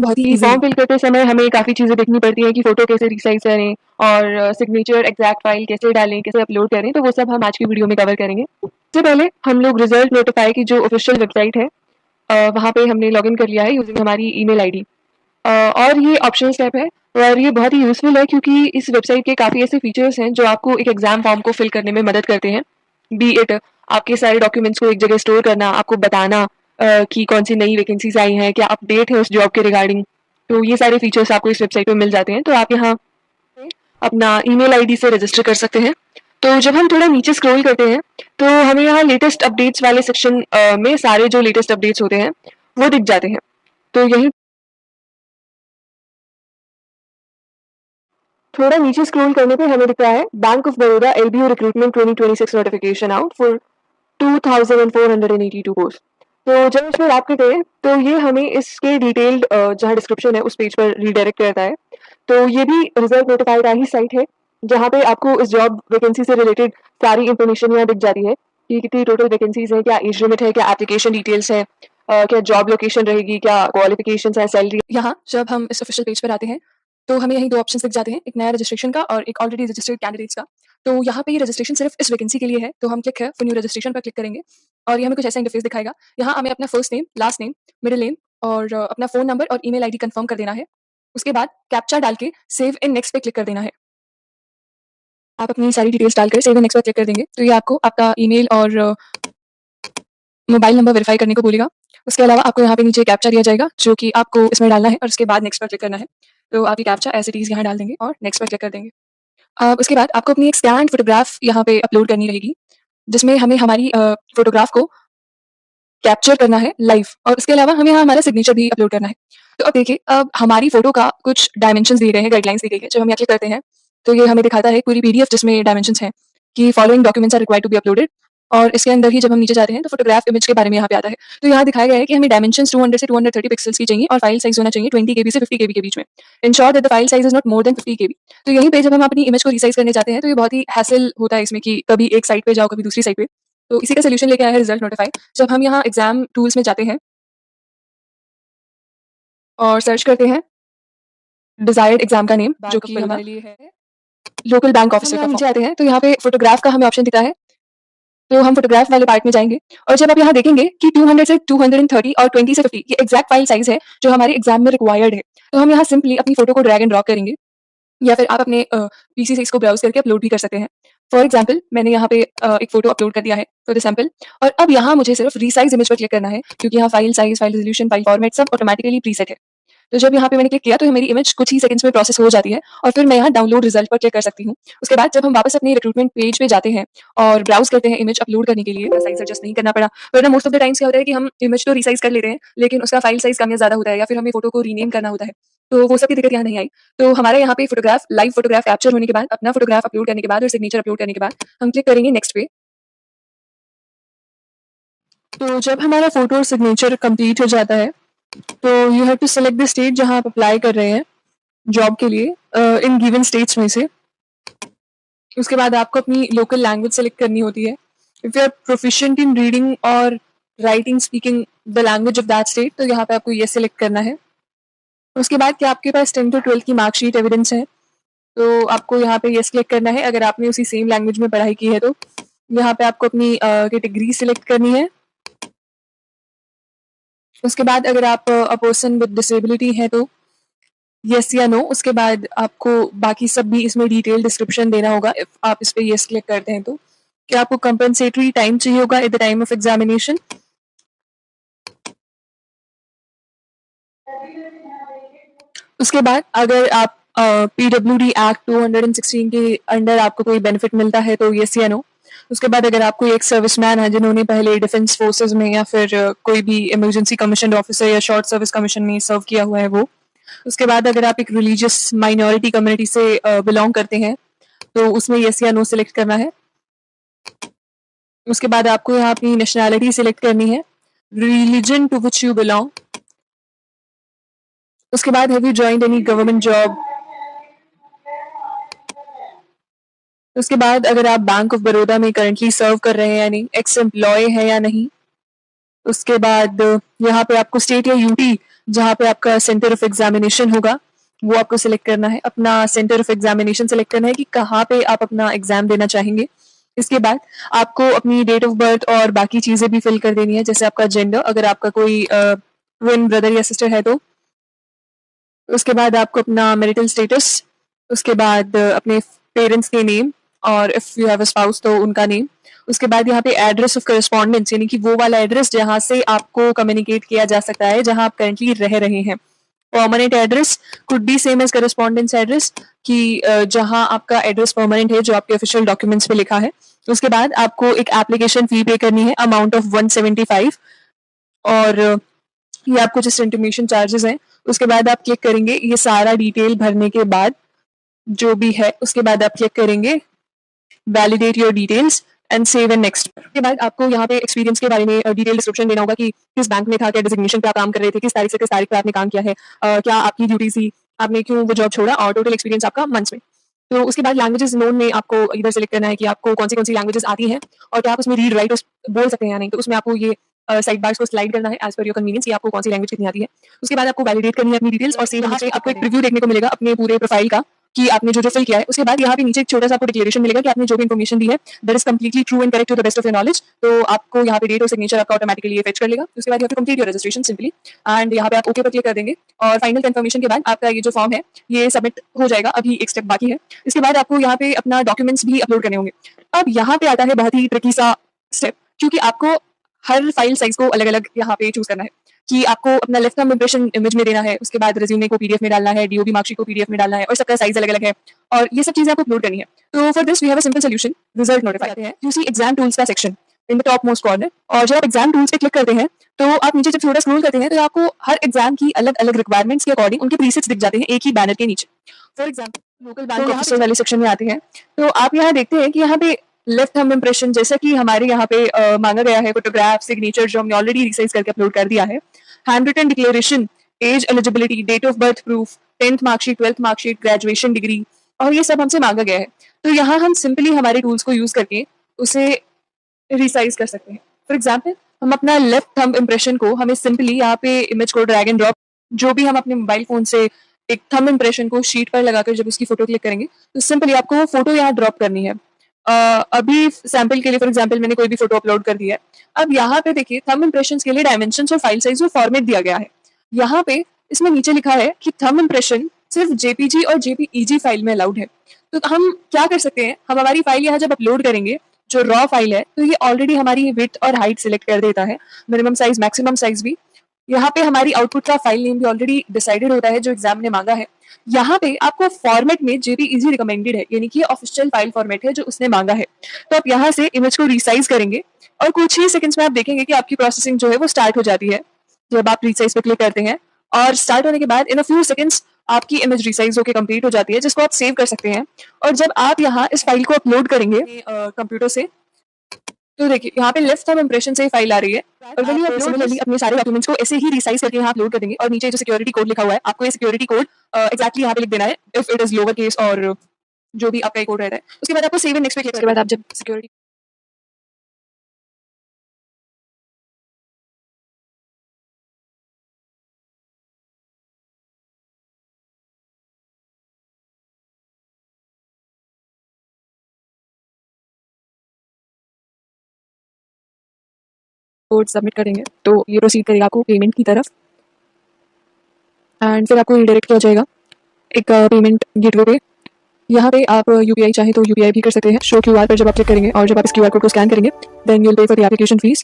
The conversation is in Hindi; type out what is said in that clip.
बहुत ही फॉर्म फिल करते समय हमें काफ़ी चीज़ें देखनी पड़ती हैं कि फ़ोटो कैसे रिसाइज़ करें और सिग्नेचर एग्जैक्ट फाइल कैसे डालें, कैसे अपलोड करें, तो वो सब हम आज की वीडियो में कवर करेंगे। सबसे पहले हम लोग रिजल्ट नोटिफाई की जो ऑफिशियल वेबसाइट है वहाँ पे हमने लॉगिन कर लिया है यूजिंग हमारी ईमेल आईडी। और ये ऑप्शनल स्टेप है और ये बहुत ही यूज़फुल है क्योंकि इस वेबसाइट के काफ़ी ऐसे फीचर्स हैं जो आपको एक एग्ज़ाम फॉर्म को फिल करने में मदद करते हैं। बी इट आपके सारे डॉक्यूमेंट्स को एक जगह स्टोर करना, आपको बताना कि कौन सी नई वैकेंसीज आई हैं, क्या अपडेट है उस जॉब के रिगार्डिंग। तो ये सारे फीचर्स आपको इस वेबसाइट पे मिल जाते हैं। तो आप यहाँ अपना ईमेल आईडी से रजिस्टर कर सकते हैं। तो जब हम थोड़ा नीचे स्क्रॉल करते हैं तो हमें यहाँ लेटेस्ट अपडेट्स वाले सेक्शन में सारे जो लेटेस्ट अपडेट्स होते हैं वो दिख जाते हैं। तो यही थोड़ा नीचे स्क्रॉल करने पे हमें दिख रहा है bank of Baroda LBO recruitment 2026 notification out for 2482 post. तो जब इसमें रैप करते हैं तो ये हमें इसके डिटेल्ड जहाँ डिस्क्रिप्शन है उस पेज पर रीडायरेक्ट करता है। तो ये भी रिजल्ट नोटिफाई का ही साइट है जहाँ पे आपको इस जॉब वैकेंसी से रिलेटेड सारी इंफॉर्मेशन यहाँ दिख जाती है कि कितनी टोटल वैकेंसीज है, क्या एज लिमिट है, क्या एप्लीकेशन डिटेल्स है, क्या जॉब लोकेशन रहेगी, क्या क्वालिफिकेशन है, सैलरी। यहाँ जब हम इस ऑफिशियल पेज पर आते हैं तो हमें यही 2 ऑप्शंस दिख जाते हैं, एक नया रजिस्ट्रेशन का और एक ऑलरेडी रजिस्टर्ड कैंडिडेट्स का। तो यहाँ पे ये रजिस्ट्रेशन सिर्फ इस वैकेंसी के लिए है, तो हम क्लिक है फॉर न्यू रजिस्ट्रेशन पर क्लिक करेंगे और ये हमें कुछ ऐसा इंटरफेस दिखाएगा। यहाँ हमें अपना first name, last name, middle name और अपना फ़ोन नंबर और ईमेल आईडी कन्फर्म कर देना है। उसके बाद कैप्चा डाल के सेव इन नेक्स्ट पे क्लिक कर देना है। आप अपनी सारी डिटेल्स डालकर सेव इन नेक्स्ट पर क्लिक कर देंगे, तो ये आपको आपका ईमेल और मोबाइल नंबर वेरीफाई करने को बोलेगा। उसके अलावा आपको यहाँ पे नीचे कैप्चा दिया जाएगा जो कि आपको इसमें डालना है और उसके बाद नेक्स्ट पर क्लिक करना है। तो आप ये कैप्चा एज़ इट इज़ यहाँ डाल देंगे और नेक्स्ट पर क्लिक कर देंगे। उसके बाद आपको अपनी एक स्कैन्ड फ़ोटोग्राफ यहाँ पे अपलोड करनी रहेगी, जिसमें हमें हमारी फ़ोटोग्राफ को कैप्चर करना है लाइव और उसके अलावा हमें यहाँ हमारा सिग्नेचर भी अपलोड करना है। तो अब देखिए, अब हमारी फ़ोटो का कुछ डायमेंशंस दिए गए हैं, गाइडलाइंस दी गई है। जब हम यहाँ क्लिक करते हैं, तो ये हमें दिखाता है पूरी पीडीएफ जिसमें डायमेंशंस हैं कि following documents are required to be uploaded और इसके अंदर ही जब हम नीचे जाते हैं, तो फ़ोटोग्राफ इमेज के बारे में यहाँ पे आता है। तो यहाँ दिखाया गया है कि हमें डायमेंशंस 200 से 230 पिक्सेल्स की चाहिए और फाइल साइज़ होना चाहिए 20 केबी से 50 केबी के बीच में। Ensure that the file size is not more than 50 केबी। तो यहीं पे जब हम अपनी इमेज को रिसाइज़ करने जाते हैं, तो ये बहुत ही हैसल होता है इसमें कि कभी एक साइट पे जाओ, कभी दूसरी साइट पे। तो इसी का सॉल्यूशन लेके आया है रिजल्ट नोटिफाई। जब हम यहाँ एग्ज़ाम टूल्स में जाते हैं और सर्च करते हैं डिज़ायर्ड एग्ज़ाम का नेम जो कि हमारे लिए है लोकल बैंक ऑफिसर का नीचे आते हैं, तो यहाँ पे फ़ोटोग्राफ का हमें ऑप्शन दिखा है। तो हम फ़ोटोग्राफ वाले पार्ट में जाएँगे और जब आप यहाँ देखेंगे कि 200 से 230 और 20 से 50 ये एग्ज़ैक्ट फाइल साइज़ है जो हमारे एग्ज़ाम में रिक्वायर्ड है। तो हम यहाँ सिंपली अपनी फ़ोटो को ड्रैग एंड ड्रॉप करेंगे या फिर आप अपने पीसी से इसको ब्राउज़ करके अपलोड भी कर सकते हैं। फॉर एग्ज़ाम्पल मैंने यहाँ पे एक फ़ोटो अपलोड कर दिया है फॉर द सैंपल और अब यहाँ मुझे सिर्फ रीसाइज़ इमेज पर क्लिक करना है क्योंकि यहाँ file size, file resolution, file format सब ऑटोमैटिकली प्रीसेट है। तो जब यहाँ पे मैंने क्लिक किया तो मेरी इमेज कुछ ही सेकंड्स में प्रोसेस हो जाती है और फिर मैं यहाँ डाउनलोड रिजल्ट पर क्लिक कर सकती हूँ। उसके बाद जब हम वापस अपने रिक्रूटमेंट पेज पे जाते हैं और ब्राउज़ करते हैं इमेज अपलोड करने के लिए, साइज़ एडजस्ट नहीं करना पड़ा। वरना मोस्ट ऑफ द टाइम्स क्या होता है कि हम इमेज तो रीसाइज़ कर लेते हैं, लेकिन उसका फाइल साइज़ कम या ज़्यादा होता है या फिर हमें फ़ोटो को रीनेम करना होता है। तो वो सब की दिक्कत यहाँ नहीं आई। तो हमारे यहाँ पे फ़ोटोग्राफ लाइव फ़ोटोग्राफ कैप्चर होने के बाद, अपना फ़ोटोग्राफ अपलोड करने के बाद और सिग्नेचर अपलोड करने के बाद हम क्लिक करेंगे नेक्स्ट पे। तो जब हमारा फ़ोटो और सिग्नेचर कंप्लीट हो जाता है, तो you have to select the state जहाँ आप अप्लाई कर रहे हैं जॉब के लिए इन गिवन स्टेट्स में से। उसके बाद आपको अपनी लोकल लैंग्वेज सेलेक्ट करनी होती है। If you are proficient in reading और writing speaking the language of that state, तो यहाँ पे आपको ये सेलेक्ट करना है। उसके बाद क्या आपके पास 10th और 12th की मार्कशीट एविडेंस है, तो आपको यहाँ पे येस क्लिक करना है अगर आपने उसी सेम लैंग्वेज में पढ़ाई की है तो। यहाँ पे आपको अपनी कैटेगरी सेलेक्ट करनी है। उसके बाद अगर आप अ पर्सन विद डिसेबिलिटी है तो येस या नो। उसके बाद आपको बाकी सब भी इसमें डिटेल डिस्क्रिप्शन देना होगा इफ आप इस पे येस क्लिक करते हैं तो। क्या आपको कंपनसेटरी टाइम चाहिए होगा at the time of examination. उसके बाद अगर आप पीडब्ल्यूडी एक्ट 216 के अंडर आपको कोई बेनिफिट मिलता है तो येस या नो। उसके बाद अगर आप कोई एक सर्विसमैन है जिन्होंने पहले डिफेंस फोर्सेस में या फिर कोई भी इमरजेंसी कमीशन ऑफिसर या शॉर्ट सर्विस कमीशन में सर्व किया हुआ है वो। उसके बाद अगर आप एक रिलीजियस माइनॉरिटी कम्युनिटी से बिलोंग करते हैं तो उसमें येस या नो सिलेक्ट करना है। उसके बाद आपको यहाँ अपनी नेशनैलिटी सिलेक्ट करनी है, religion to which you belong. उसके बाद have you joined any government job. उसके बाद अगर आप बैंक ऑफ बड़ौदा में करंटली सर्व कर रहे हैं या नहीं, एक्स एम्प्लॉय है या नहीं। उसके बाद यहाँ पे आपको स्टेट या यूटी जहाँ पे आपका सेंटर ऑफ एग्जामिनेशन होगा, वो आपको सिलेक्ट करना है। अपना सेंटर ऑफ एग्जामिनेशन सिलेक्ट करना है कि कहाँ पे आप अपना एग्जाम देना चाहेंगे। इसके बाद आपको अपनी डेट ऑफ बर्थ और बाकी चीज़ें भी फिल कर देनी है, जैसे आपका जेंडर, अगर आपका कोई ट्विन ब्रदर या सिस्टर है तो। उसके बाद आपको अपना मैरिटल स्टेटस, उसके बाद अपने पेरेंट्स के नेम, और if you have a spouse तो उनका नेम। उसके बाद यहाँ पे एड्रेस ऑफ करस्पॉन्डेंस, यानी कि वो वाला एड्रेस जहाँ से आपको कम्युनिकेट किया जा सकता है, जहाँ आप करंटली रह रहे हैं। Permanent address could be same as correspondence address, कि जहाँ आपका एड्रेस परमानेंट है, जो आपके ऑफिशियल डॉक्यूमेंट्स पे लिखा है। उसके बाद आपको एक एप्लीकेशन फी पे करनी है, अमाउंट ऑफ 175, और ये आपको जस्ट इंटीमेशन चार्जेस हैं। उसके बाद आप क्लिक करेंगे, ये सारा डिटेल भरने के बाद जो भी है, उसके बाद आप क्लिक करेंगे validate your details and save and next. के बाद आपको यहाँ पे एक्सपीरियंस के बारे में डिटेल डिस्क्रिप्शन देना होगा कि किस बैंक में था, क्या डिजिग्नेशन पे आप काम कर रहे थे, किस तारीख से किस तारीख पे आपने काम किया है, क्या आपकी ड्यूटी थी, आपने क्यों वो जॉब छोड़ा, और टोटल एक्सपीरियंस आपका मंथ्स में। तो उसके बाद लैंग्वेजेस नोन में आपको इधर सेलेक्ट करना है कि आपको कौन सी लैंग्वेजेस आती हैं, और क्या आप उसमें रीड राइट बोल सकते हैं या नहीं। तो उसमें आपको ये साइड बार्स को स्लाइड करना है एज पर योर कन्वीनियंस, कि आपको कौन सी लैंग्वेज कितनी आती है। उसके बाद आपको वैलिडेट करनी है अपनी डिटेल्स, और सेव नीचे आपको एक प्रीव्यू देखने को मिलेगा अपने पूरे प्रोफाइल का, कि आपने जो फिल किया है। उसके बाद यहाँ पे नीचे एक छोटा सा आपको डिक्लेरेशन मिलेगा कि आपने जो भी इन्फॉर्मेशन दी है that is completely true and correct to the best of your knowledge. तो आपको यहाँ पे डेट और सिग्नेचर आपका ऑटोमेटिकली फेच कर लेगा। उसके बाद यहाँ पे complete your registration simply, and यहाँ पे आप ओके पर क्लिक कर देंगे, और फाइनल कंफर्मेशन के बाद आपका ये जो फॉर्म है ये सबमिट हो जाएगा। अभी एक स्टेप बाकी है। इसके बाद आपको यहाँ पे अपना डॉक्यूमेंट्स भी अपलोड करने होंगे। अब यहाँ पे आता है बहुत ही ट्रिकी सा स्टेप, क्योंकि आपको हर फाइल साइज को अलग अलग यहाँ पे चूज करना है, कि आपको अपना लेफ्ट थंब इंप्रेशन इमेज में देना है, उसके बाद रिज्यूमे को पीडीएफ में डालना है, डीओबी मार्कशीट को पीडीएफ में डालना है, और सबका साइज अलग अलग है, और ये सब चीजें आपको अपलोड करनी है। तो for this we have a simple solution, result notify है। यू सी एग्जाम टूल्स का section in the top most corner, और जब आप एग्जाम टूल्स पे क्लिक करते हैं तो आप नीचे जब थोड़ा स्क्रॉल करते हैं तो आपको हर एग्जाम की अलग अलग रिक्वायरमेंट्स के अकॉर्डिंग उनके प्रीसेट्स दिख जाते हैं एक ही बैनर के नीचे। For example local bank officer वाले सेक्शन में आते हैं, तो आप यहाँ देखते हैं कि यहाँ पे लेफ्ट थंब इंप्रेशन, जैसा कि हमारे यहाँ पे मांगा गया है, फोटोग्राफ, सिग्नेचर जो हमने ऑलरेडी रिसाइज करके अपलोड कर दिया है, hand written declaration, age eligibility, date of birth proof, 10th marksheet, 12th marksheet, graduation degree, और ये सब हमसे मांगा गया है। तो यहाँ हम सिंपली हमारे टूल्स को यूज करके उसे रिसाइज कर सकते हैं। फॉर एग्जाम्पल हम अपना लेफ्ट थंब इंप्रेशन को, हमें सिंपली यहाँ पे इमेज को ड्रैग एंड ड्रॉप, जो भी हम अपने मोबाइल फोन से एक थंब इंप्रेशन को शीट पर लगाकर जब उसकी फोटो क्लिक करेंगे, तो सिंपली आपको फोटो यहाँ ड्रॉप करनी है। अभी सैंपल के लिए फॉर एग्जांपल मैंने कोई भी फोटो अपलोड कर दिया है। अब यहाँ पे देखिए थंब इंप्रेशंस के लिए डायमेंशंस और फाइल साइज और फॉर्मेट दिया गया है। यहाँ पे इसमें नीचे लिखा है कि थंब इंप्रेशन सिर्फ जेपीजी और जेपीईजी फाइल में अलाउड है। तो हम क्या कर सकते हैं, हम हमारी फाइल यहाँ जब अपलोड करेंगे, जो रॉ फाइल है, तो ये ऑलरेडी हमारी विड्थ और हाइट सिलेक्ट कर देता है, मिनिमम साइज मैक्सिमम साइज भी। यहाँ पे हमारी आउटपुट का फाइल नेम भी ऑलरेडी डिसाइडेड होता है जो एग्जाम ने मांगा है। यहाँ पे आपको फॉर्मेट में जेपीईजी रिकमेंडेड है, यानी कि ऑफिशियल फाइल फॉर्मेट है जो उसने मांगा है। तो आप यहाँ से इमेज को रिसाइज करेंगे, और कुछ ही सेकंड्स में आप देखेंगे कि आपकी प्रोसेसिंग जो है वो स्टार्ट हो जाती है जब आप रिसाइज पे क्लिक करते हैं। और स्टार्ट होने के बाद इन अ फ्यू सेकंड्स आपकी इमेज रिसाइज होकर कंप्लीट हो जाती है, जिसको आप सेव कर सकते हैं। और जब आप यहाँ इस फाइल को अपलोड करेंगे कंप्यूटर से, तो देखिए यहाँ पे लेफ्ट थंब इंप्रेशन से फाइल आ रही है, और वही आप सिमिलरली अपने सारे डॉक्यूमेंट्स को ऐसे ही रिसाइज करके यहाँ अपलोड कर देंगे। और नीचे जो सिक्योरिटी कोड लिखा हुआ है, आपको ये सिक्योरिटी कोड एक्जैक्टली यहाँ पे लिख देना है, if it is lower case और जो भी आपका कोड रहता है। उसके बाद आपको सेव एंड नेक्स्ट पे क्लिक करने के बाद आप जब सिक्योरिटी कोड सबमिट करेंगे तो ये प्रोसीड करेगा आपको पेमेंट की तरफ, एंड फिर आपको रिडायरेक्ट किया जाएगा एक पेमेंट गेटवे पे। यहाँ पे आप यूपीआई चाहे तो यूपीआई भी कर सकते हैं। शो क्यूआर पर जब आप क्लिक करेंगे और जब आप इस क्यूआर कोड को स्कैन करेंगे, then you will pay for the application fees.